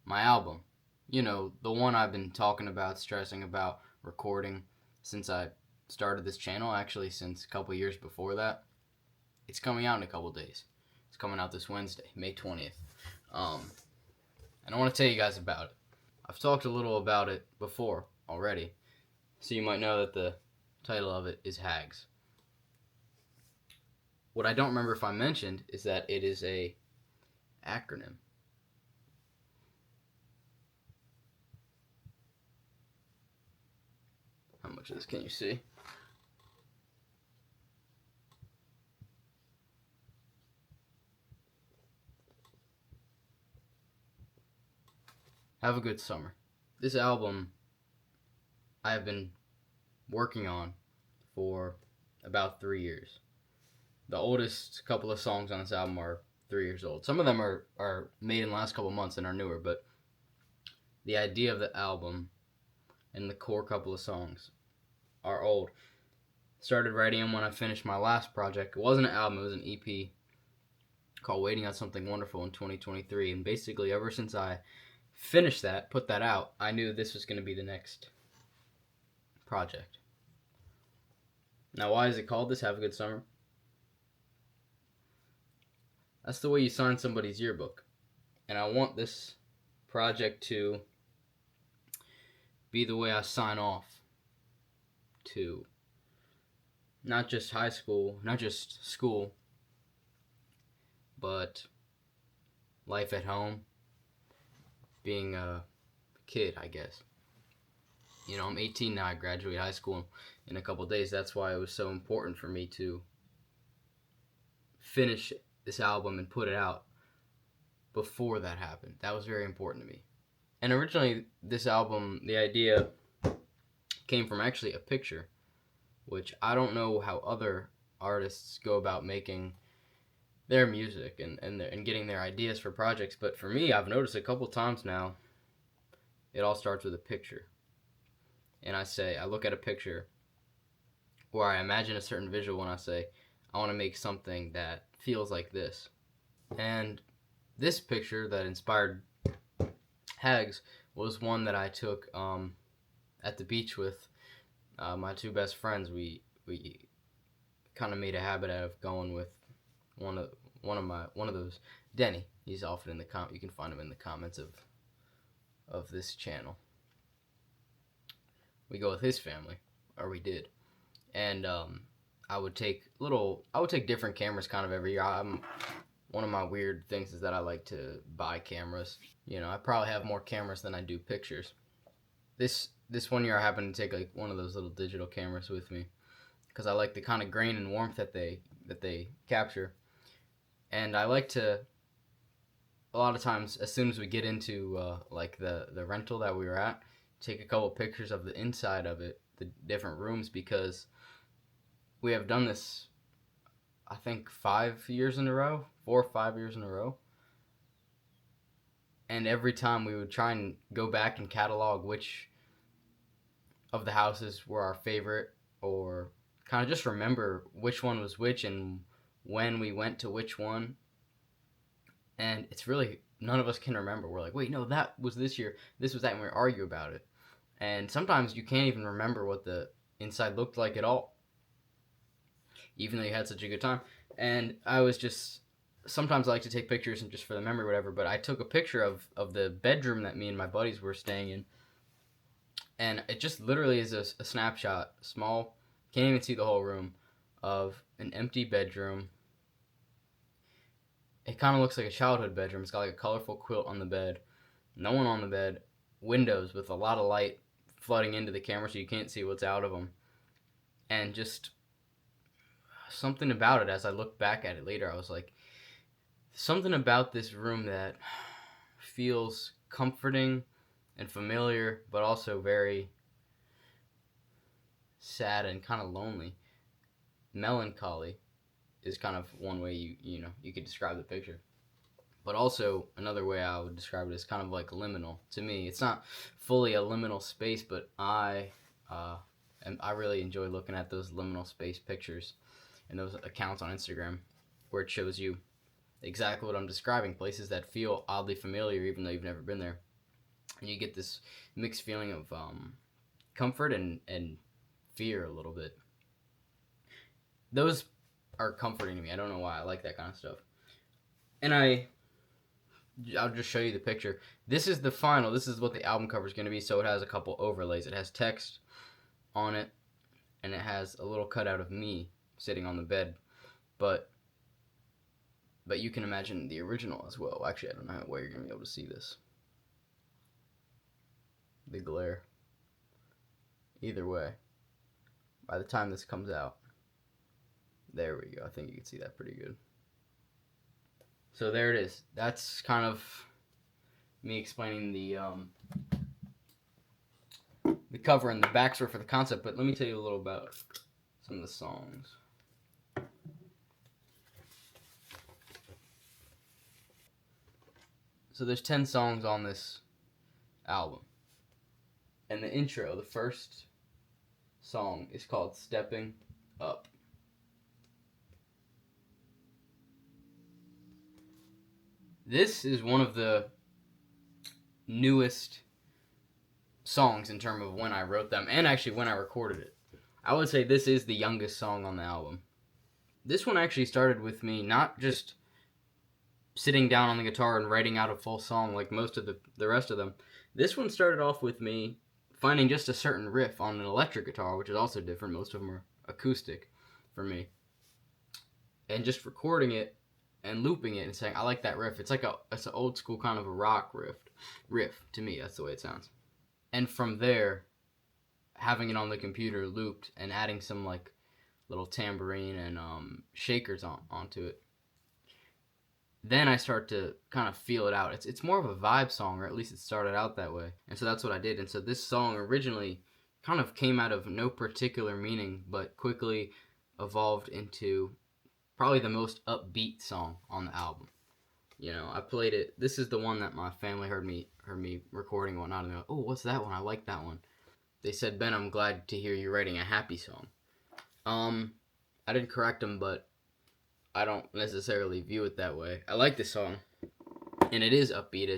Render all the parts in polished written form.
my album. You know, the one I've been talking about, stressing about recording since I started this channel, actually, since a couple years before that. It's coming out in a couple days. It's coming out this Wednesday, May 20th. And I want to tell you guys about it. I've talked a little about it before already, so you might know that the title of it is Hags. What I don't remember if I mentioned is that it is a acronym. How much of this can you see? Have a good summer. This album I have been working on for about 3 years. The oldest couple of songs on this album are 3 years old. Some of them are made in the last couple months and are newer, but the idea of the album and the core couple of songs are old. Started writing them when I finished my last project. It wasn't an album, it was an EP called Waiting on Something Wonderful in 2023. And basically, ever since I finished that, put that out, I knew this was going to be the next project. Now, why is it called this? Have a Good Summer? That's the way you sign somebody's yearbook. And I want this project to be the way I sign off to not just high school, not just school, but life at home, being a kid, I guess. You know, I'm 18 now, I graduate high school in a couple days. That's why it was so important for me to finish this album and put it out before that happened. That was very important to me. And originally, this album, the idea came from actually a picture, which I don't know how other artists go about making their music and getting their ideas for projects, but for me, I've noticed a couple times now, it all starts with a picture. And I look at a picture, or I imagine a certain visual when I say, I want to make something that feels like this. And this picture that inspired Hags was one that I took at the beach with my two best friends. We kind of made a habit out of going with one of those, Denny. He's often in the you can find him in the comments of this channel. We go with his family, or we did, and I would take different cameras kind of every year. One of my weird things is that I like to buy cameras. You know, I probably have more cameras than I do pictures. This one year I happened to take like one of those little digital cameras with me because I like the kind of grain and warmth that they capture. And I like to, a lot of times, as soon as we get into like the rental that we were at, take a couple pictures of the inside of it, the different rooms, because we have done this, I think 5 years in a row, 4 or 5 years in a row. And every time we would try and go back and catalog which of the houses were our favorite, or kind of just remember which one was which and when we went to which one. And it's really, none of us can remember. We're like, wait, no, that was this year, this was that, and we argue about it. And sometimes you can't even remember what the inside looked like at all, even though you had such a good time. And I was just, sometimes I like to take pictures and just for the memory or whatever, but I took a picture of the bedroom that me and my buddies were staying in. And it just literally is a snapshot, small, can't even see the whole room, of an empty bedroom. It kind of looks like a childhood bedroom. It's got like a colorful quilt on the bed, no one on the bed, windows with a lot of light flooding into the camera so you can't see what's out of them. And just something about it, as I look back at it later, I was like, something about this room that feels comforting and familiar, but also very sad and kind of lonely. Melancholy is kind of one way you could describe the picture. But also another way I would describe it is kind of like liminal. To me, it's not fully a liminal space, but I really enjoy looking at those liminal space pictures and those accounts on Instagram where it shows you exactly what I'm describing, places that feel oddly familiar even though you've never been there. and you get this mixed feeling of comfort and fear a little bit. Those are comforting to me. I don't know why. I like that kind of stuff. And I'll just show you the picture. This is the final. This is what the album cover is going to be. So it has a couple overlays. It has text on it, and it has a little cutout of me sitting on the bed. But you can imagine the original as well. Actually, I don't know how well you're going to be able to see this. The glare. Either way, by the time this comes out, there we go. I think you can see that pretty good. So there it is. That's kind of me explaining the cover and the backstory for the concept. But let me tell you a little about some of the songs. So there's 10 songs on this album. And the intro, the first song, is called Stepping Up. This is one of the newest songs in terms of when I wrote them, and actually when I recorded it. I would say this is the youngest song on the album. This one actually started with me not just sitting down on the guitar and writing out a full song like most of the rest of them. This one started off with me finding just a certain riff on an electric guitar, which is also different. Most of them are acoustic for me. And just recording it and looping it and saying, I like that riff. It's an old school kind of a rock riff to me. That's the way it sounds. And from there, having it on the computer looped and adding some like little tambourine and shakers onto it. Then I start to kind of feel it out. It's more of a vibe song, or at least it started out that way. And so that's what I did. And so this song originally kind of came out of no particular meaning, but quickly evolved into probably the most upbeat song on the album. You know, I played it. This is the one that my family heard me recording and whatnot, and they're like, "Oh, what's that one? I like that one." They said, "Ben, I'm glad to hear you writing a happy song." I didn't correct them, but I don't necessarily view it that way. I like this song, and it is upbeat.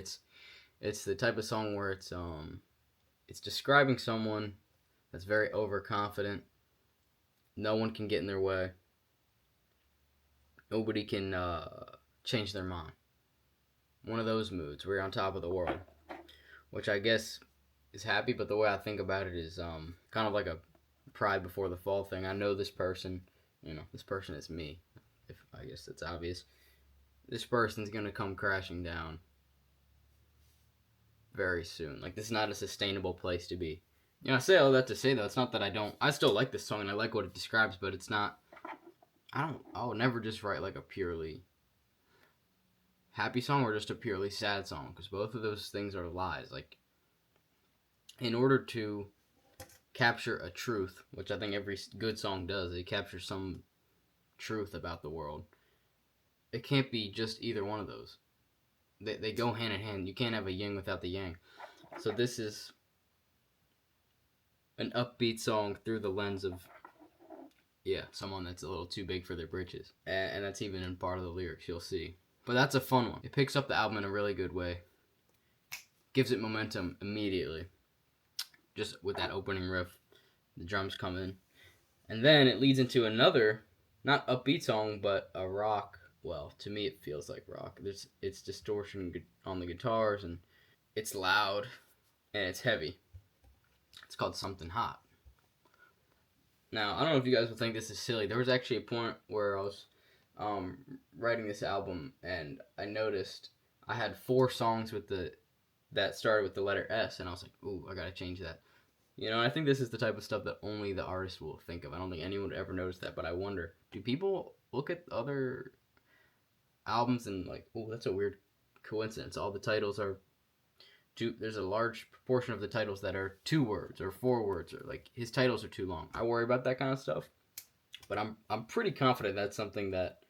It's the type of song where it's describing someone that's very overconfident. No one can get in their way. Nobody can change their mind. One of those moods where you're on top of the world, which I guess is happy, but the way I think about it is kind of like a pride before the fall thing. I know this person, this person is me. If I guess that's obvious. This person's gonna come crashing down very soon. Like, this is not a sustainable place to be. I say all that to say, though, it's not that I still like this song and I like what it describes, but it's not, I'll never just write like a purely happy song or just a purely sad song, because both of those things are lies. Like, in order to capture a truth, which I think every good song does, it captures some truth about the world. It can't be just either one of those. They go hand in hand. You can't have a yin without the yang. So this is an upbeat song through the lens of, someone that's a little too big for their britches. And that's even in part of the lyrics, you'll see. But that's a fun one. It picks up the album in a really good way. Gives it momentum immediately. Just with that opening riff. The drums come in. And then it leads into another, not upbeat song, but a rock. Well, to me it feels like rock. It's distortion on the guitars, and it's loud, and it's heavy. It's called Something Hot. Now, I don't know if you guys will think this is silly. There was actually a point where I was writing this album, and I noticed I had 4 songs that started with the letter S, and I was like, ooh, I gotta change that. I think this is the type of stuff that only the artist will think of. I don't think anyone would ever notice that, but I wonder, do people look at other albums and like, oh, that's a weird coincidence. All the titles are there's a large proportion of the titles that are 2 words or 4 words, or like his titles are too long. I worry about that kind of stuff, but I'm pretty confident that's something that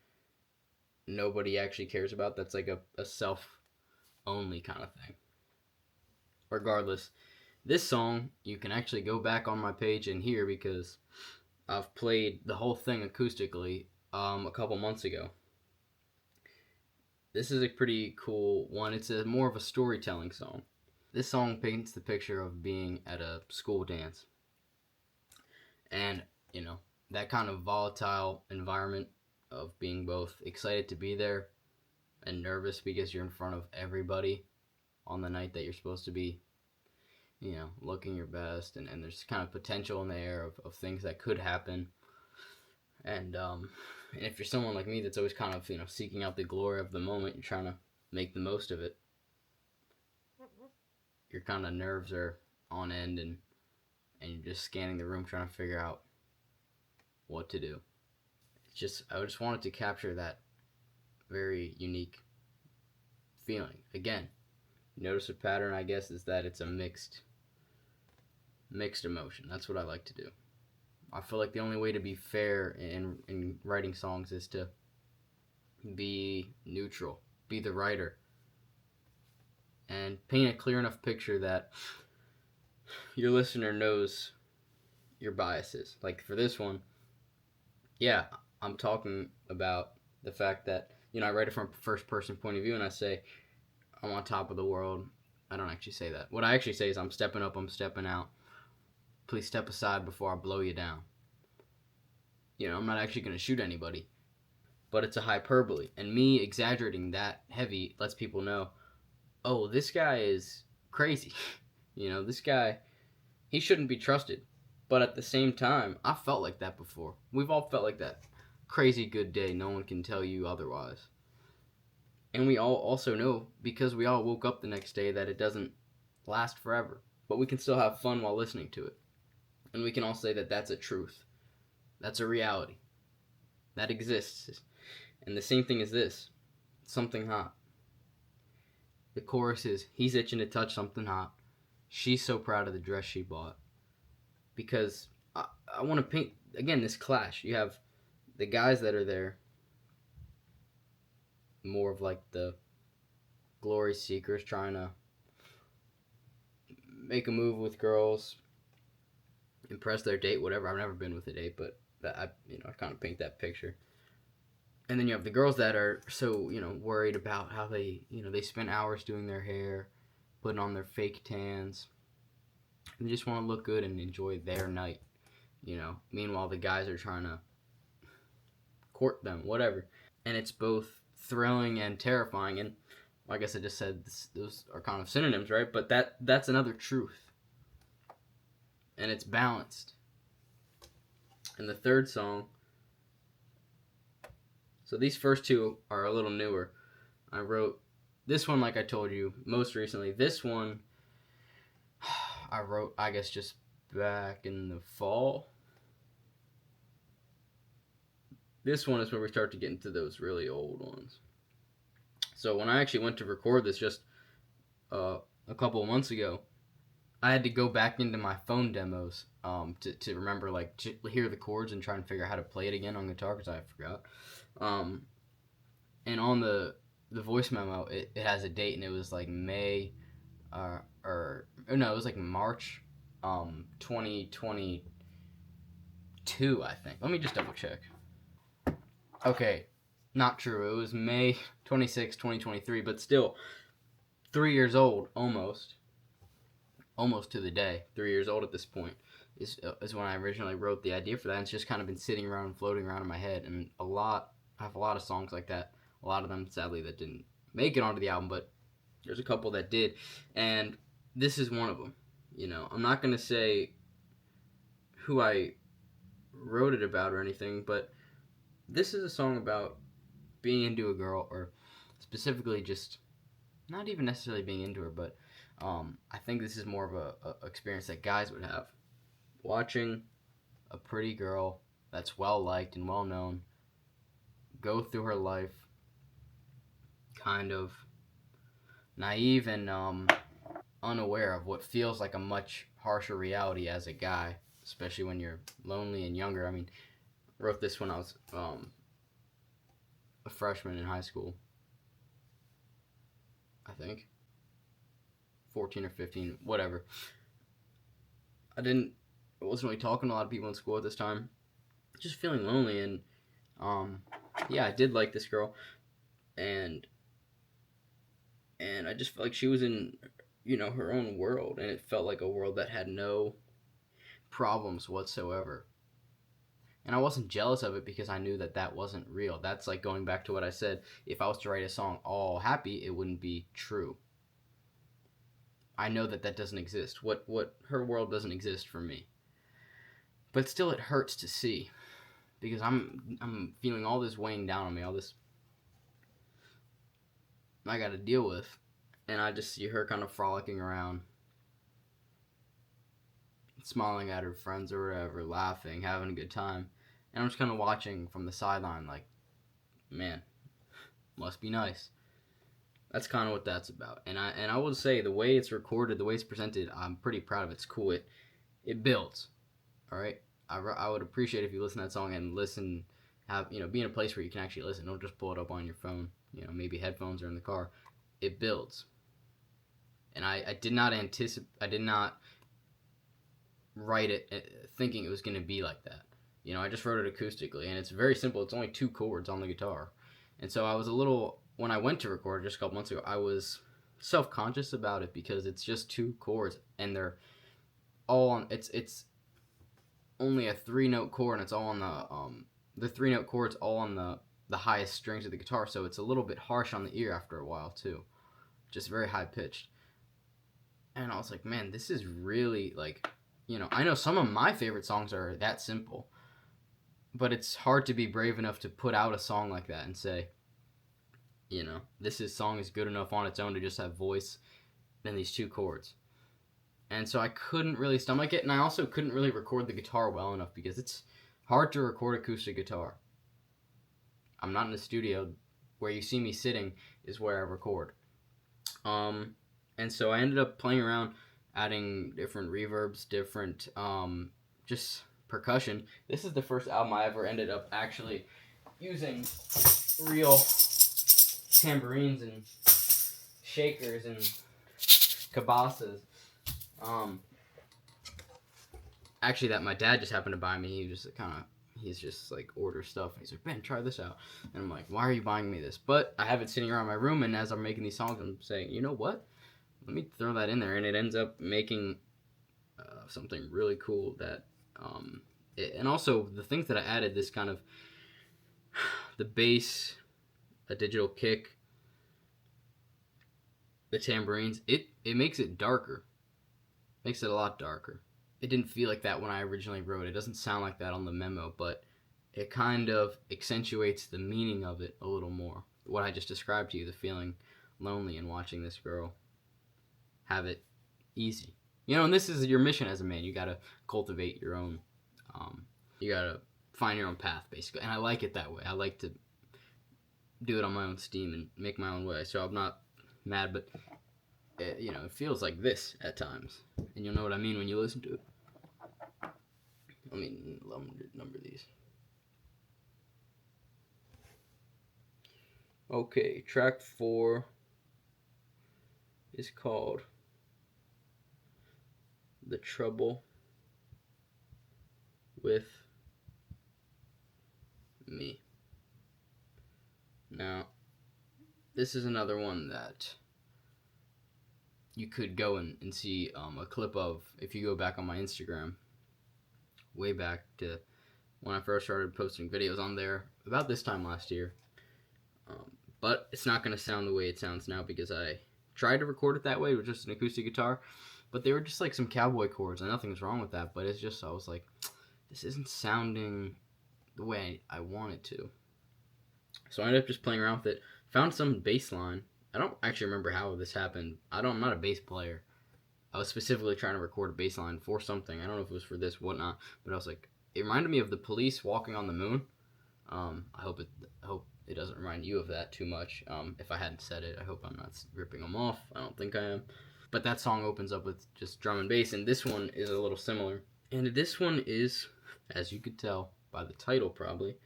nobody actually cares about. That's like a self-only kind of thing. Regardless, this song, you can actually go back on my page and hear, because I've played the whole thing acoustically a couple months ago. This is a pretty cool one. It's more of a storytelling song. This song paints the picture of being at a school dance, and that kind of volatile environment of being both excited to be there and nervous because you're in front of everybody on the night that you're supposed to be, looking your best, and there's kind of potential in the air of things that could happen. And if you're someone like me that's always kind of seeking out the glory of the moment, you're trying to make the most of it. Your kind of nerves are on end, and you're just scanning the room trying to figure out what to do. I just wanted to capture that very unique feeling. Again, notice a pattern, I guess, is that it's a mixed emotion. That's what I like to do. I feel like the only way to be fair in writing songs is to be neutral, be the writer, and paint a clear enough picture that your listener knows your biases. Like for this one, yeah, I'm talking about the fact that, I write it from a first person point of view, and I say, I'm on top of the world. I don't actually say that. What I actually say is, I'm stepping up, I'm stepping out. Please step aside before I blow you down. I'm not actually going to shoot anybody. But it's a hyperbole. And me exaggerating that heavy lets people know, oh, this guy is crazy. This guy, he shouldn't be trusted. But at the same time, I felt like that before. We've all felt like that. Crazy good day. No one can tell you otherwise. And we all also know, because we all woke up the next day, that it doesn't last forever. But we can still have fun while listening to it. And we can all say that that's a truth. That's a reality. That exists. And the same thing is this. Something hot. The chorus is, he's itching to touch something hot. She's so proud of the dress she bought. Because I want to paint, again, this clash. You have the guys that are there, more of like the glory seekers, trying to make a move with girls, impress their date, whatever. I've never been with a date, but I kind of paint that picture. And then you have the girls that are so, worried about how they spend hours doing their hair, putting on their fake tans. And they just want to look good and enjoy their night, Meanwhile, the guys are trying to court them, whatever. And it's both thrilling and terrifying. And I guess I just said those are kind of synonyms, right? But that's another truth. And it's balanced. And the third song, so these first two are a little newer. I wrote this one, like I told you, most recently. This one I wrote, I guess, just back in the fall. This one is where we start to get into those really old ones. So when I actually went to record this just a couple of months ago, I had to go back into my phone demos to remember, like, to hear the chords and try and figure out how to play it again on guitar, because I forgot. And on the voice memo, it has a date, and it was like May, it was like March 2022, I think. Let me just double check. Okay, not true. It was May 26, 2023, but still 3 years old, almost to the day. 3 years old at this point is when I originally wrote the idea for that. And it's just kind of been sitting around and floating around in my head. And I have a lot of songs like that. A lot of them, sadly, that didn't make it onto the album, but there's a couple that did. And this is one of them. I'm not going to say who I wrote it about or anything, but this is a song about being into a girl, or specifically just not even necessarily being into her, but I think this is more of a experience that guys would have. Watching a pretty girl that's well-liked and well-known go through her life kind of naive and unaware of what feels like a much harsher reality as a guy, especially when you're lonely and younger. I mean, I wrote this when I was a freshman in high school, I think. 14 or 15, whatever. I wasn't really talking to a lot of people in school at this time. Just feeling lonely, and yeah, I did like this girl, and I just felt like she was in her own world, and it felt like a world that had no problems whatsoever. And I wasn't jealous of it because I knew that that wasn't real. That's like going back to what I said. If I was to write a song all happy, it wouldn't be true. I know that that doesn't exist. What her world doesn't exist for me. But still, it hurts to see because I'm feeling all this weighing down on me, all this I got to deal with, and I just see her kind of frolicking around, smiling at her friends or whatever, laughing, having a good time, and I'm just kind of watching from the sideline, like, man, must be nice. That's kind of what that's about, and I would say the way it's recorded, the way it's presented, I'm pretty proud of it. It's cool. It builds. All right. I would appreciate if you listen to that song and listen, be in a place where you can actually listen. Don't just pull it up on your phone. Maybe headphones or in the car. It builds. And I did not anticipate. I did not write it thinking it was going to be like that. I just wrote it acoustically, and it's very simple. It's only 2 chords on the guitar, and so I was a little when I went to record just a couple months ago. I was self-conscious about it because it's just 2 chords, and they're all on. It's only a 3-note chord, and it's all on the 3-note chords all on the highest strings of the guitar, so it's a little bit harsh on the ear after a while too, just very high pitched. And I was like, man, this is really like, I know some of my favorite songs are that simple, but it's hard to be brave enough to put out a song like that and say, song is good enough on its own to just have voice and these 2 chords. And so I couldn't really stomach it, and I also couldn't really record the guitar well enough because it's hard to record acoustic guitar. I'm not in a studio. Where you see me sitting is where I record. And so I ended up playing around, adding different reverbs, different just percussion. This is the first album I ever ended up actually using real tambourines and shakers and cabasas. Actually, that my dad just happened to buy me. He's just like order stuff. And he's like, Ben, try this out. And I'm like, why are you buying me this? But I have it sitting around my room, and as I'm making these songs, I'm saying, you know what? Let me throw that in there, and it ends up making something really cool. And also the things that I added, this kind of the bass, a digital kick, the tambourines. It makes it darker. Makes it a lot darker. It didn't feel like that when I originally wrote it. It doesn't sound like that on the memo, but it kind of accentuates the meaning of it a little more. What I just described to you, the feeling lonely and watching this girl have it easy. And this is your mission as a man. You gotta cultivate your own, you gotta find your own path, basically. And I like it that way. I like to do it on my own steam and make my own way. So I'm not mad, but it feels like this at times. And you'll know what I mean when you listen to it. Let me number these. Okay, track 4 is called The Trouble with Me. Now, this is another one that you could go and see a clip of if you go back on my Instagram, way back to when I first started posting videos on there about this time last year. But it's not going to sound the way it sounds now because I tried to record it that way with just an acoustic guitar, but they were just like some cowboy chords, and nothing's wrong with that, but it's just, I was like, this isn't sounding the way I want it to. So I ended up just playing around with it, found some bass line. I don't actually remember how this happened. I'm not a bass player. I was specifically trying to record a bass line for something. I don't know if it was for this, whatnot, but I was like, it reminded me of the Police walking on the moon. I hope it doesn't remind you of that too much. If I hadn't said it, I hope I'm not ripping them off. I don't think I am. But that song opens up with just drum and bass, and this one is a little similar. And this one is, as you could tell by the title probably,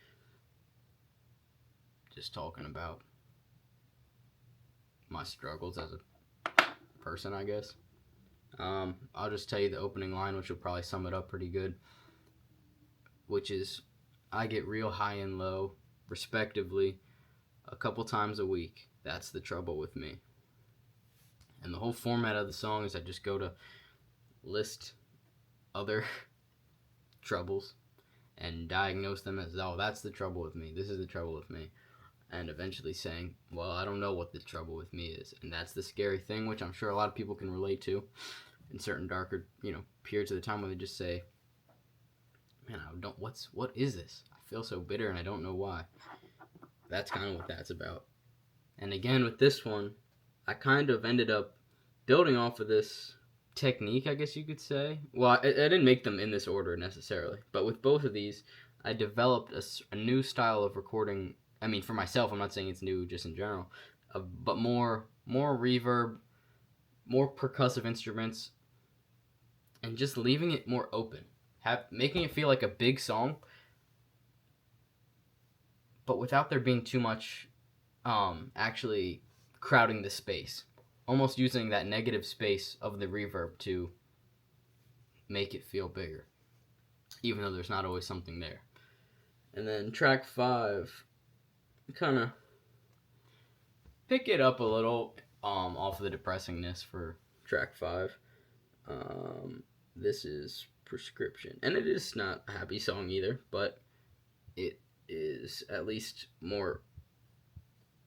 just talking about my struggles as a person, I guess. I'll just tell you the opening line, which will probably sum it up pretty good, which is, I get real high and low, respectively, a couple times a week. That's the trouble with me. And the whole format of the song is I just go to list other troubles and diagnose them as, oh, that's the trouble with me. This is the trouble with me. And eventually saying, well, I don't know what the trouble with me is. And that's the scary thing, which I'm sure a lot of people can relate to in certain darker, periods of the time where they just say, man, what is this? I feel so bitter and I don't know why. That's kind of what that's about. And again, with this one, I kind of ended up building off of this technique, I guess you could say. Well, I didn't make them in this order necessarily, but with both of these, I developed a new style of recording. I mean, for myself, I'm not saying it's new just in general, but more reverb, more percussive instruments, and just leaving it more open, making it feel like a big song, but without there being too much actually crowding the space. Almost using that negative space of the reverb to make it feel bigger, even though there's not always something there. And then track 5, kind of pick it up a little off of the depressingness for track 5. This is Prescription, and it is not a happy song either, but it is at least more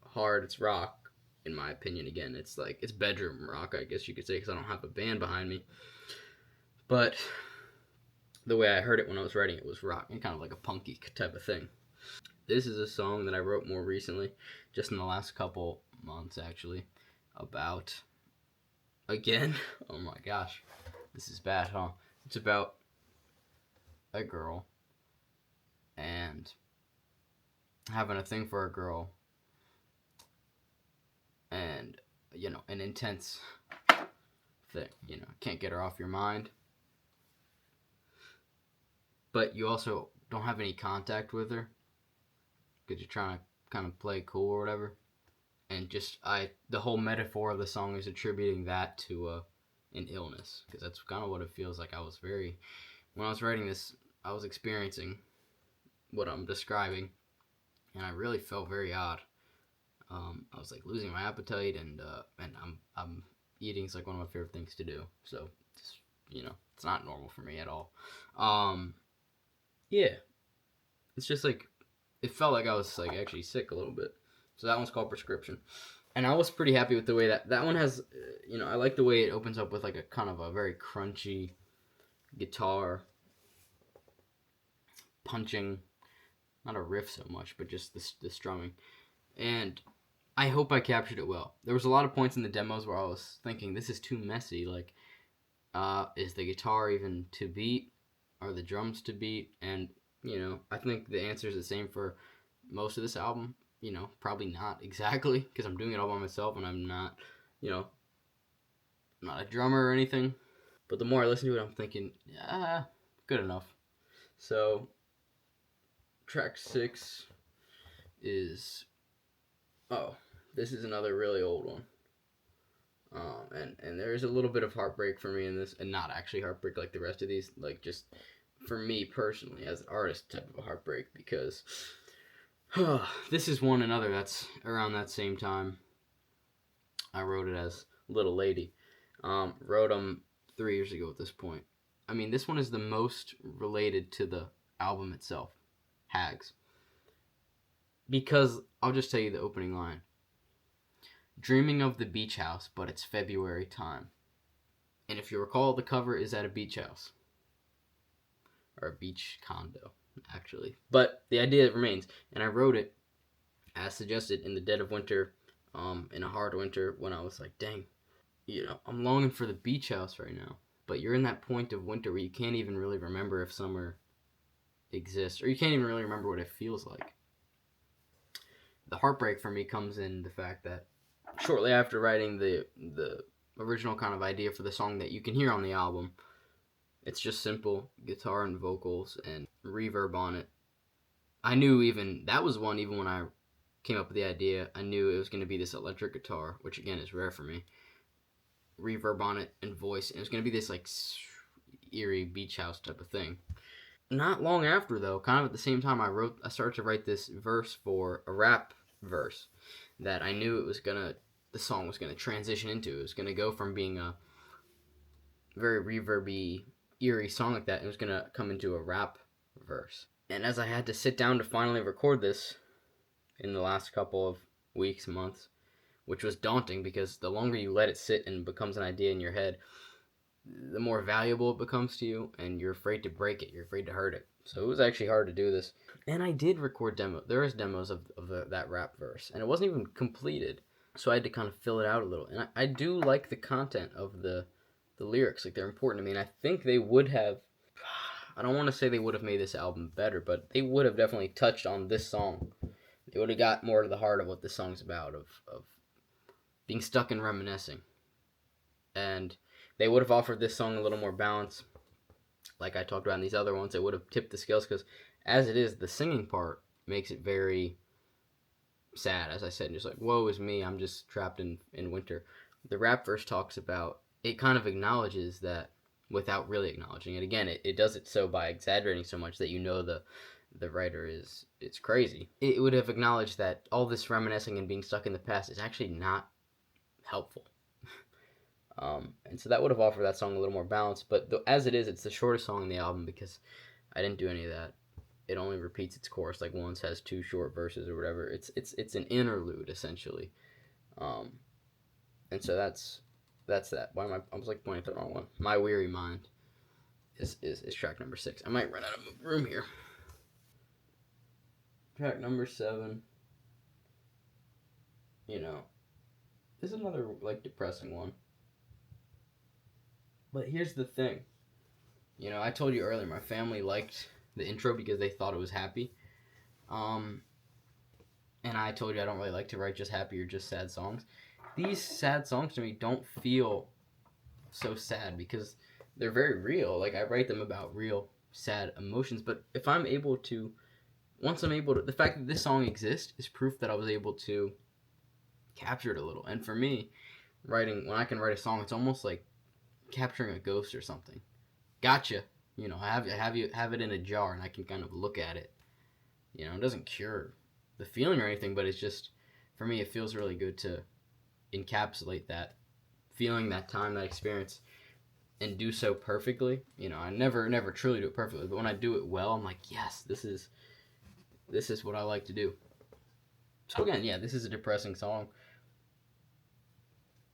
hard. It's rock, in my opinion. Again, it's bedroom rock, I guess you could say, because I don't have a band behind me. But the way I heard it when I was writing it was rock, and kind of like a punky type of thing. This is a song that I wrote more recently, just in the last couple months, actually, about, again, oh my gosh, this is bad, huh? It's about a girl and having a thing for a girl and, an intense thing, can't get her off your mind. But you also don't have any contact with her because you're trying to kind of play cool or whatever. And the whole metaphor of the song is attributing that to an illness, because that's kind of what it feels like. When I was writing this, I was experiencing what I'm describing, and I really felt very odd. I was like losing my appetite, and I'm eating is like one of my favorite things to do. So it's not normal for me at all. Yeah, it's just like it felt like I was like actually sick a little bit. So that one's called Prescription. And I was pretty happy with the way that one has, I like the way it opens up with like a kind of a very crunchy guitar punching, not a riff so much, but just the strumming. And I hope I captured it well. There was a lot of points in the demos where I was thinking, this is too messy. Like, is the guitar even to beat? Are the drums to beat? And, I think the answer is the same for most of this album. Probably not exactly, because I'm doing it all by myself and I'm not, not a drummer or anything. But the more I listen to it, I'm thinking, good enough. So, track 6 is, this is another really old one. And there is a little bit of heartbreak for me in this, and not actually heartbreak like the rest of these, like just for me personally as an artist type of a heartbreak, because this is one another that's around that same time. I wrote it as Little Lady. Wrote them 3 years ago at this point. I mean, this one is the most related to the album itself, Hags. Because I'll just tell you the opening line. Dreaming of the beach house, but it's February time. And if you recall, the cover is at a beach house. Or a beach condo, actually. But the idea remains. And I wrote it, as suggested, in the dead of winter, in a hard winter, when I was like, dang, I'm longing for the beach house right now. But you're in that point of winter where you can't even really remember if summer exists. Or you can't even really remember what it feels like. The heartbreak for me comes in the fact that shortly after writing the original kind of idea for the song that you can hear on the album, it's just simple guitar and vocals and reverb on it. I knew even when I came up with the idea, I knew it was going to be this electric guitar, which again is rare for me, reverb on it and voice, and it was going to be this like eerie beach house type of thing. Not long after though, kind of at the same time, I started to write this verse for a rap verse that I knew it was gonna the song was going to transition into. It was going to go from being a very reverby, eerie song like that, it was going to come into a rap verse. And as I had to sit down to finally record this in the last couple of weeks, months, which was daunting because the longer you let it sit and becomes an idea in your head, the more valuable it becomes to you, and you're afraid to break it. You're afraid to hurt it. So it was actually hard to do this. And I did record demo. There is demos of that rap verse, and it wasn't even completed. So I had to kind of fill it out a little. And I do like the content of the lyrics. Like, they're important to me, and I think they would have, I don't want to say they would have made this album better, but they would have definitely touched on this song. They would have got more to the heart of what this song's about, of being stuck and reminiscing. And they would have offered this song a little more balance, like I talked about in these other ones. It would have tipped the scales, because as it is, the singing part makes it very sad, as I said, just like, woe is me, I'm just trapped in winter. The rap verse talks about, it kind of acknowledges that without really acknowledging it. Again, it does it so by exaggerating so much that you know the writer it's crazy. It would have acknowledged that all this reminiscing and being stuck in the past is actually not helpful. And so that would have offered that song a little more balance. But as it is, it's the shortest song in the album because I didn't do any of that. It only repeats its chorus, like once, has 2 short verses or whatever. It's an interlude essentially. And so that's that. Why am I was like pointing at the wrong one. My Weary Mind is track number 6. I might run out of room here. Track number 7. You know, this is another like depressing one. But here's the thing. You know, I told you earlier, my family liked the intro because they thought it was happy. And I told you I don't really like to write just happy or just sad songs. These sad songs to me don't feel so sad because they're very real. Like, I write them about real sad emotions. But if I'm able to, once I'm able to, the fact that this song exists is proof that I was able to capture it a little. And for me, writing, when I can write a song, it's almost like capturing a ghost or something. Gotcha. You know, have it in a jar and I can kind of look at it. You know, it doesn't cure the feeling or anything, but it's just, for me, it feels really good to encapsulate that feeling, that time, that experience, and do so perfectly. You know, I never truly do it perfectly, but when I do it well, I'm like, yes, this is what I like to do. So again, yeah, this is a depressing song,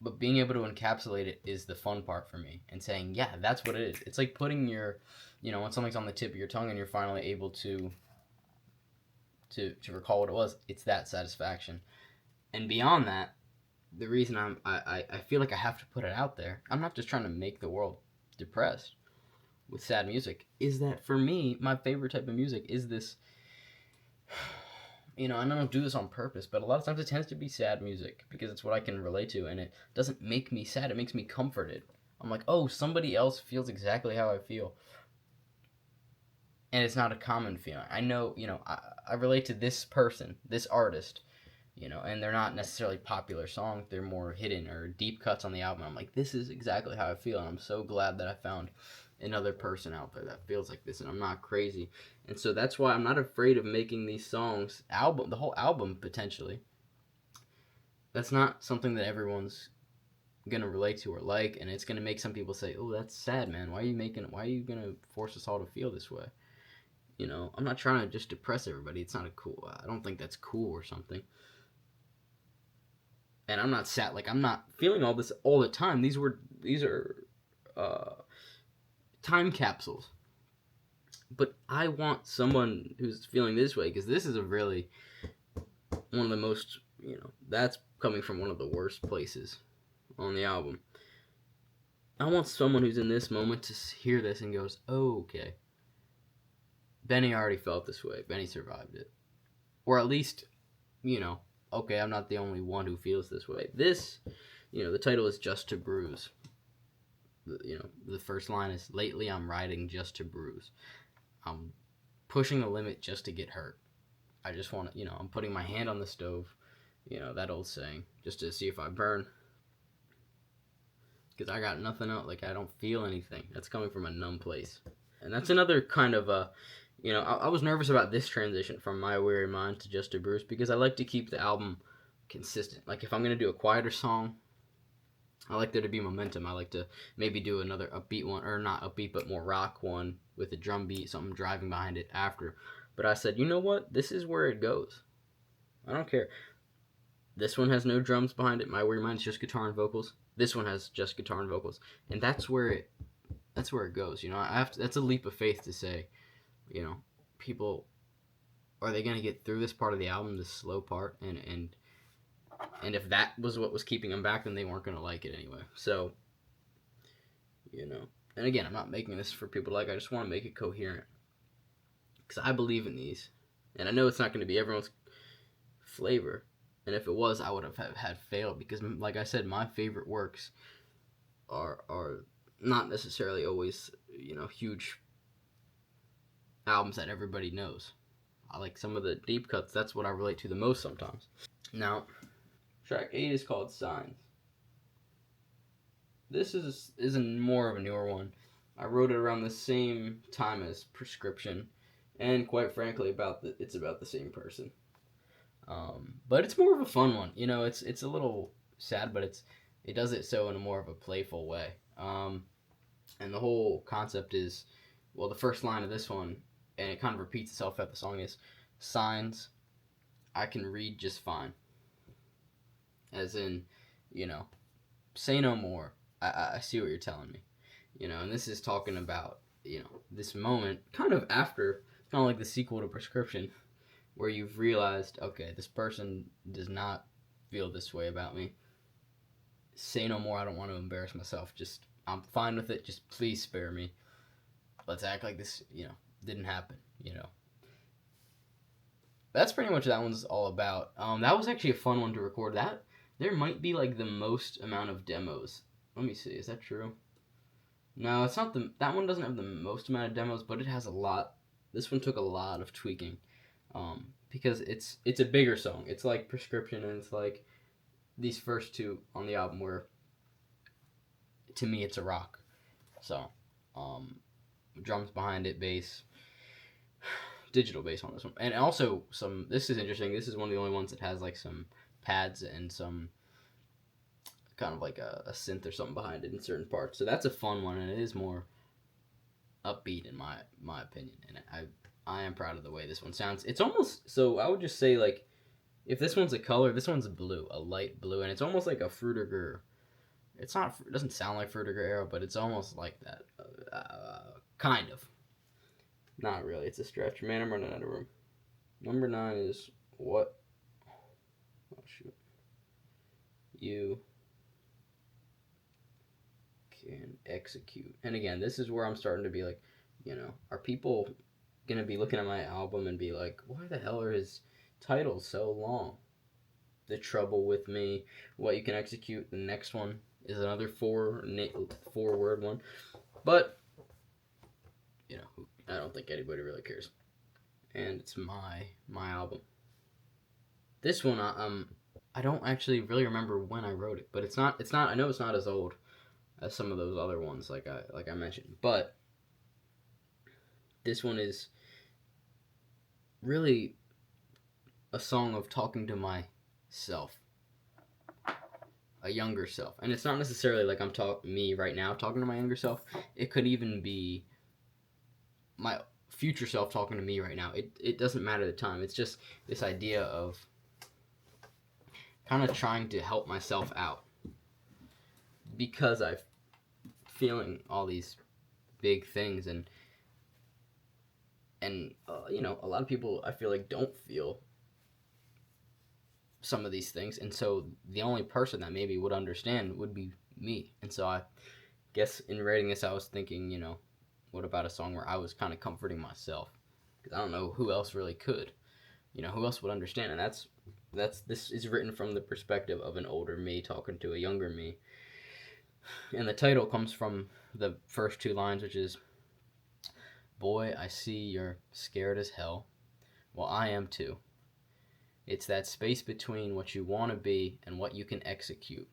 but being able to encapsulate it is the fun part for me, and saying, yeah, that's what it is. It's like putting your, you know, when something's on the tip of your tongue and you're finally able to recall what it was, it's that satisfaction. And beyond that, the reason I feel like I have to put it out there, I'm not just trying to make the world depressed with sad music, is that for me, my favorite type of music is this, you know, and I don't do this on purpose, but a lot of times it tends to be sad music because it's what I can relate to, and it doesn't make me sad, it makes me comforted. I'm like, oh, somebody else feels exactly how I feel. And it's not a common feeling. I know, you know, I relate to this person, this artist, you know, and they're not necessarily popular songs, they're more hidden or deep cuts on the album. I'm like, this is exactly how I feel, and I'm so glad that I found another person out there that feels like this, and I'm not crazy. And so that's why I'm not afraid of making these songs, the whole album potentially. That's not something that everyone's gonna relate to or like, and it's gonna make some people say, oh, that's sad, man, why are you gonna force us all to feel this way? You know, I'm not trying to just depress everybody. It's not I don't think that's cool or something. And I'm not sad, like, I'm not feeling all this all the time. These are time capsules. But I want someone who's feeling this way, because this is a really, one of the most, you know, that's coming from one of the worst places on the album. I want someone who's in this moment to hear this and goes, oh, okay. Benny already felt this way. Benny survived it. Or at least, you know, okay, I'm not the only one who feels this way. This, you know, the title is Just to Bruise. You know, the first line is, lately I'm riding just to bruise. I'm pushing the limit just to get hurt. I just want to, you know, I'm putting my hand on the stove, you know, that old saying, just to see if I burn. Because I got nothing else, like, I don't feel anything. That's coming from a numb place. And that's another kind of, I was nervous about this transition from My Weary Mind to Just a Bruise, because I like to keep the album consistent. Like if I'm gonna do a quieter song, I like there to be momentum. I like to maybe do another upbeat one, or not upbeat, but more rock one with a drum beat, something driving behind it after. But I said, you know what? This is where it goes. I don't care. This one has no drums behind it. My Weary Mind's just guitar and vocals. This one has just guitar and vocals, and that's where it goes. You know, I have to, that's a leap of faith to say, you know, people, are they gonna get through this part of the album, this slow part, and if that was what was keeping them back, then they weren't gonna like it anyway. So, you know, and again, I'm not making this for people to like. I just want to make it coherent because I believe in these, and I know it's not going to be everyone's flavor. And if it was, I would have had failed because, like I said, my favorite works are not necessarily always, you know, huge albums that everybody knows. I like some of the deep cuts. That's what I relate to the most sometimes. Now, track 8 is called Signs. This is more of a newer one. I wrote it around the same time as Prescription, and quite frankly, it's about the same person. But it's more of a fun one. You know, it's a little sad, but it does it so in a more of a playful way. And the whole concept is, well, the first line of this one, and it kind of repeats itself throughout the song, is signs I can read just fine. As in, you know, say no more. I see what you're telling me. You know, and this is talking about, you know, this moment kind of after, kind of like the sequel to Prescription, where you've realized, okay, this person does not feel this way about me. Say no more. I don't want to embarrass myself. Just, I'm fine with it. Just please spare me. Let's act like this, you know, didn't happen, you know. That's pretty much that one's all about. That was actually a fun one to record. That there might be like the most amount of demos. Let me see. Is that true? No, it's not that one doesn't have the most amount of demos, but it has a lot. This one took a lot of tweaking. Because it's a bigger song. It's like Prescription, and it's like these first two on the album where, to me, it's a rock. So, drums behind it, bass, digital bass on this one, and also some. This is interesting. This is one of the only ones that has like some pads and some kind of like a synth or something behind it in certain parts. So that's a fun one, and it is more upbeat in my opinion, and I am proud of the way this one sounds. It's almost, so I would just say, like, if this one's a color, this one's blue, a light blue, and it's almost like a Fruitiger. It doesn't sound like Fruitiger Arrow, but it's almost like that, kind of. Not really. It's a stretch. Man, I'm running out of room. Number 9 is what? Oh shoot. You can execute. And again, this is where I'm starting to be like, you know, are people gonna be looking at my album and be like, why the hell are his titles so long? The Trouble with Me, What You Can Execute. The next one is another four word one, but you know, I don't think anybody really cares. And it's my album. This one, I don't actually really remember when I wrote it, but it's not. I know it's not as old as some of those other ones, like I mentioned, but this one is really a song of talking to myself, a younger self. And it's not necessarily like I'm me right now talking to my younger self. It could even be my future self talking to me right now. It doesn't matter the time. It's just this idea of kind of trying to help myself out because I'm feeling all these big things, and you know, a lot of people I feel like don't feel some of these things, and so the only person that maybe would understand would be me. And so I guess in writing this, I was thinking, you know, what about a song where I was kind of comforting myself, because I don't know who else really could, you know, who else would understand. And this is written from the perspective of an older me talking to a younger me, and the title comes from the first two lines, which is, boy, I see you're scared as hell. Well, I am too. It's that space between what you want to be and what you can execute.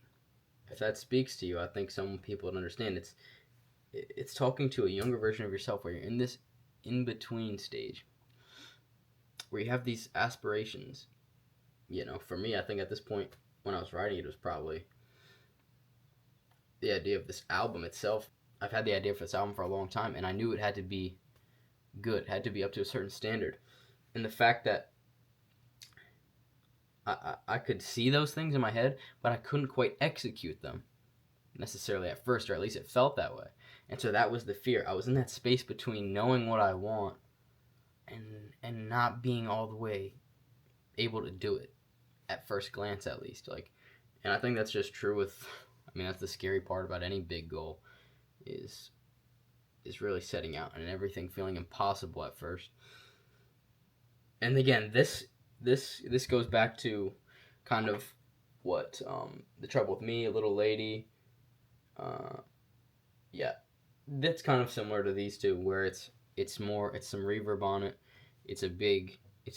If that speaks to you, I think some people would understand. It's talking to a younger version of yourself where you're in this in-between stage where you have these aspirations, for me, I think at this point when I was writing it was probably the idea of this album itself. I've had the idea for this album for a long time, and I knew it had to be good, had to be up to a certain standard. And the fact that I could see those things in my head, but I couldn't quite execute them necessarily at first, or at least it felt that way. And so that was the fear. I was in that space between knowing what I want and not being all the way able to do it at first glance, at least. And I think that's just true with. I mean, that's the scary part about any big goal, is really setting out and everything feeling impossible at first. And again, this goes back to kind of what The Trouble with Me, A Little Lady. Yeah, that's kind of similar to these two, where it's some reverb on it. It's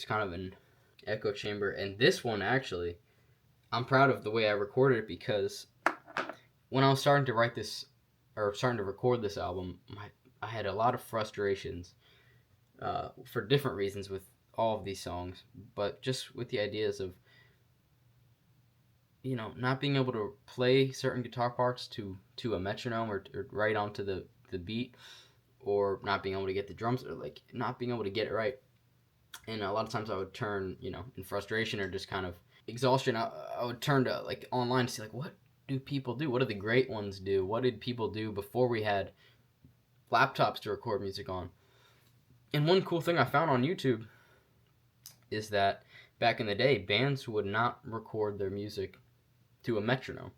kind of an echo chamber. And this one, actually, I'm proud of the way I recorded it, because when I was starting to write this, or starting to record this album, I had a lot of frustrations for different reasons with all of these songs, but just with the ideas of not being able to play certain guitar parts to a metronome, or right onto the beat, or not being able to get the drums, or not being able to get it right. And a lot of times I would turn, in frustration or just kind of exhaustion, I would turn to online to see what do people do? What do the great ones do? What did people do before we had laptops to record music on? And one cool thing I found on YouTube is that back in the day, bands would not record their music to a metronome.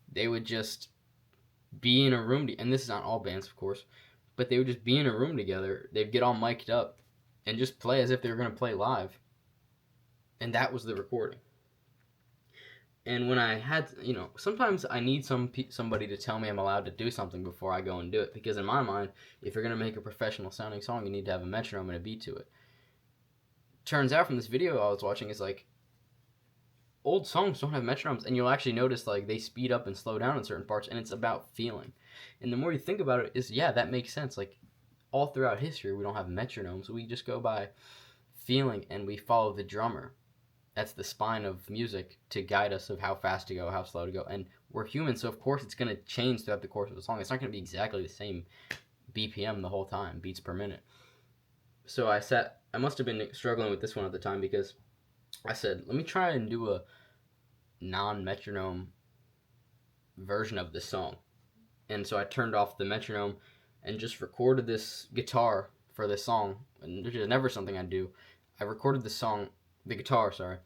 They would just be in a room, and this is not all bands, of course, but they would just be in a room together. They'd get all mic'd up and just play as if they were going to play live. And that was the recording. And when I had, sometimes I need somebody to tell me I'm allowed to do something before I go and do it. Because in my mind, if you're going to make a professional sounding song, you need to have a metronome and a beat to it. Turns out from this video I was watching, is old songs don't have metronomes, and you'll actually notice they speed up and slow down in certain parts, and it's about feeling. And the more you think about it, is that makes sense. All throughout history, we don't have metronomes. We just go by feeling, and we follow the drummer. That's the spine of music to guide us of how fast to go, how slow to go. And we're human, so of course it's going to change throughout the course of the song. It's not going to be exactly the same BPM the whole time, beats per minute. So I must have been struggling with this one at the time, because I said, let me try and do a non-metronome version of this song. And so I turned off the metronome and just recorded this guitar for this song, which is never something I do. I recorded the guitar,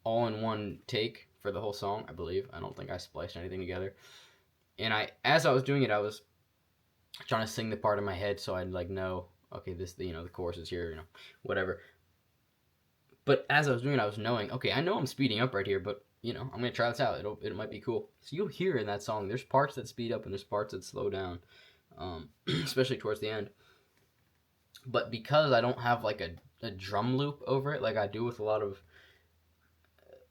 all in one take for the whole song, I believe. I don't think I spliced anything together. And as I was doing it, I was trying to sing the part in my head, so I'd know, okay, this, the chorus is here, whatever. But as I was doing it, I was knowing, okay, I know I'm speeding up right here, but I'm gonna try this out. It might be cool. So you'll hear in that song, there's parts that speed up and there's parts that slow down, especially towards the end. But because I don't have a drum loop over it, like I do with a lot of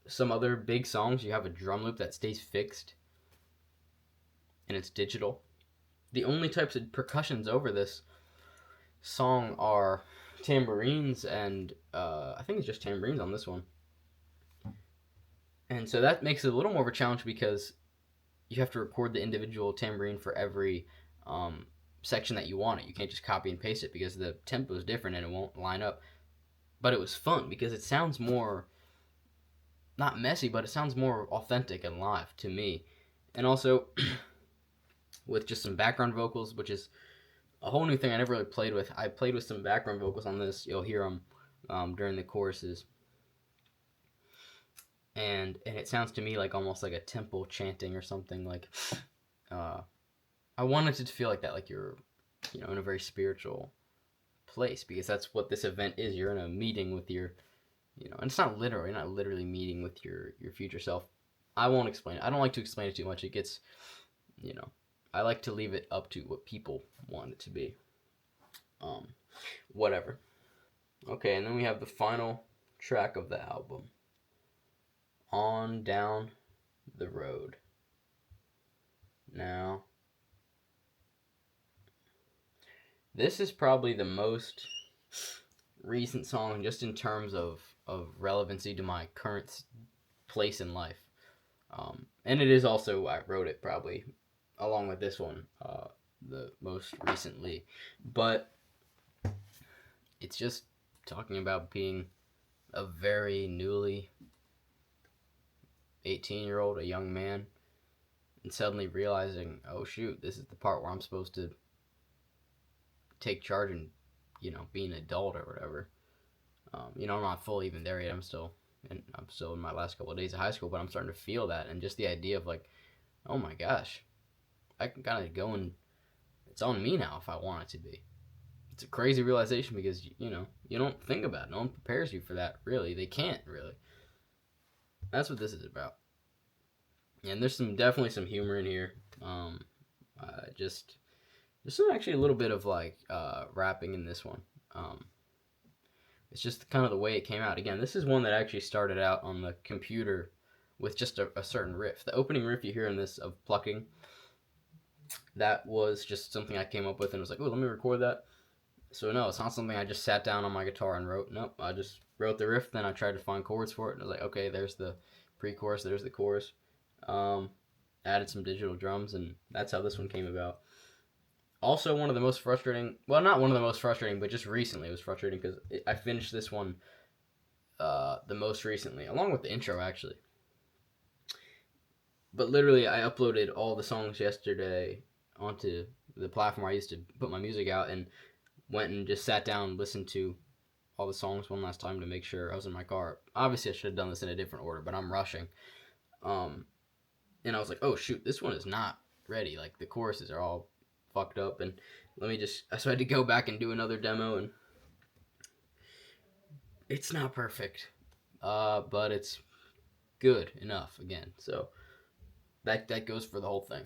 some other big songs, you have a drum loop that stays fixed and it's digital. The only types of percussions over this song are tambourines, and I think it's just tambourines on this one. And so that makes it a little more of a challenge, because you have to record the individual tambourine for every section that you want it. You can't just copy and paste it, because the tempo is different and it won't line up. But it was fun because it sounds more, not messy, but it sounds more authentic and live to me. And also with just some background vocals, which is a whole new thing I never really played with. I played with some background vocals on this. You'll hear them during the choruses. And it sounds to me almost like a temple chanting or something. I wanted it to feel like that, like you're, in a very spiritual place, because that's what this event is. You're in a meeting with your, and it's not literal. You're not literally meeting with your future self. I won't explain it. I don't like to explain it too much. It gets, I like to leave it up to what people want it to be. Whatever. Okay, and then we have the final track of the album, On Down the Road. Now, this is probably the most recent song, just in terms of of relevancy to my current place in life. And it is also, I wrote it probably along with this one, the most recently. But it's just talking about being a very newly 18-year-old, a young man, and suddenly realizing, oh shoot, this is the part where I'm supposed to take charge and, be an adult or whatever. I'm not fully even there yet. I'm still in my last couple of days of high school, but I'm starting to feel that, and just the idea of like, oh my gosh, I can kind of go and it's on me now if I want it to be. It's a crazy realization because you don't think about it. No one prepares you for that. Really, they can't really. That's what this is about. And there's definitely some humor in here. Just there's actually a little bit of like rapping in this one. It's just kind of the way it came out. Again, this is one that actually started out on the computer with just a certain riff. The opening riff you hear in this of plucking, that was just something I came up with and was like, oh, let me record that. So no, it's not something I just sat down on my guitar and wrote. Nope, I just wrote the riff, then I tried to find chords for it, and I was like, okay, there's the pre-chorus, there's the chorus. Added some digital drums, and that's how this one came about. Also, one of the most frustrating, well, not one of the most frustrating, but just recently it was frustrating because I finished this one the most recently, along with the intro, actually. But literally, I uploaded all the songs yesterday onto the platform I used to put my music out, and went and just sat down and listened to all the songs one last time to make sure I was in my car. Obviously, I should have done this in a different order, but I'm rushing. And I was like, oh, shoot, this one is not ready. Like, the choruses are all fucked up, and so I had to go back and do another demo, and it's not perfect, but it's good enough, again, so that goes for the whole thing.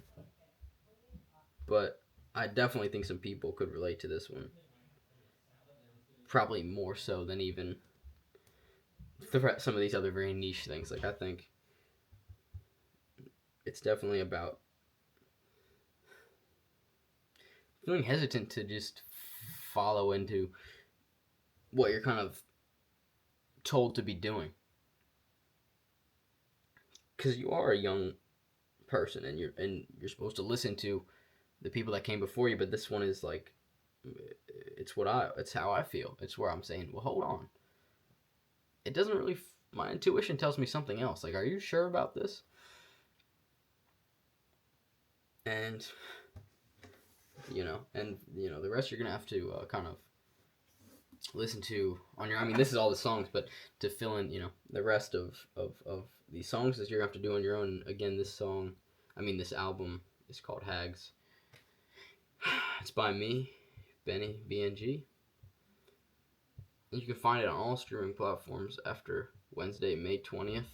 But I definitely think some people could relate to this one, probably more so than even some of these other very niche things. Like, I think it's definitely about feeling hesitant to just follow into what you're kind of told to be doing, because you are a young person and you're supposed to listen to the people that came before you. But this one is like, it's how I feel. It's where I'm saying, well, hold on, it doesn't really, my intuition tells me something else. Like, are you sure about this? And the rest you're gonna have to kind of listen to on your. I mean, this is all the songs, but to fill in, the rest of these songs is you're gonna have to do on your own. Again, this album is called Hags. It's by me, Benny BNG. You can find it on all streaming platforms after Wednesday, May 20th.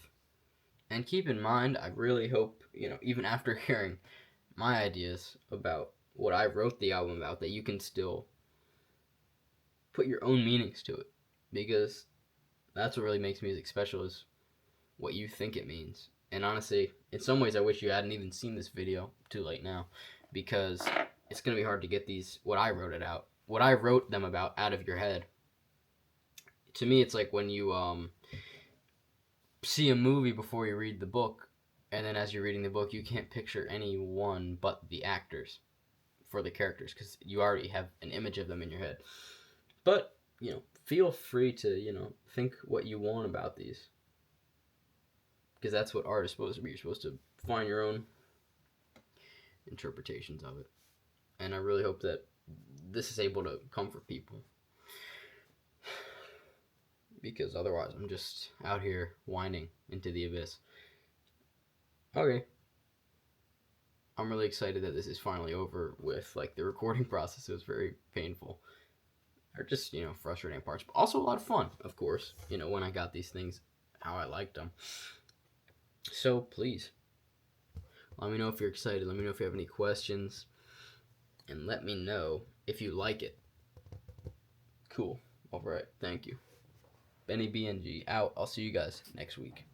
And keep in mind, I really hope, even after hearing my ideas about what I wrote the album about, that you can still put your own meanings to it. Because that's what really makes music special, is what you think it means. And honestly, in some ways I wish you hadn't even seen this video. Too late now. Because it's going to be hard to get what I wrote them about out of your head. To me, it's like when you see a movie before you read the book, and then as you're reading the book, you can't picture anyone but the actors for the characters, because you already have an image of them in your head. But, feel free to, think what you want about these, because that's what art is supposed to be. You're supposed to find your own interpretations of it. And I really hope that this is able to comfort people, because otherwise I'm just out here whining into the abyss. Okay. I'm really excited that this is finally over with. Like, the recording process was very painful. Or just, frustrating parts. But also a lot of fun, of course, when I got these things, how I liked them. So, please, let me know if you're excited. Let me know if you have any questions. And let me know if you like it. Cool. Alright, thank you. Benny BNG out. I'll see you guys next week.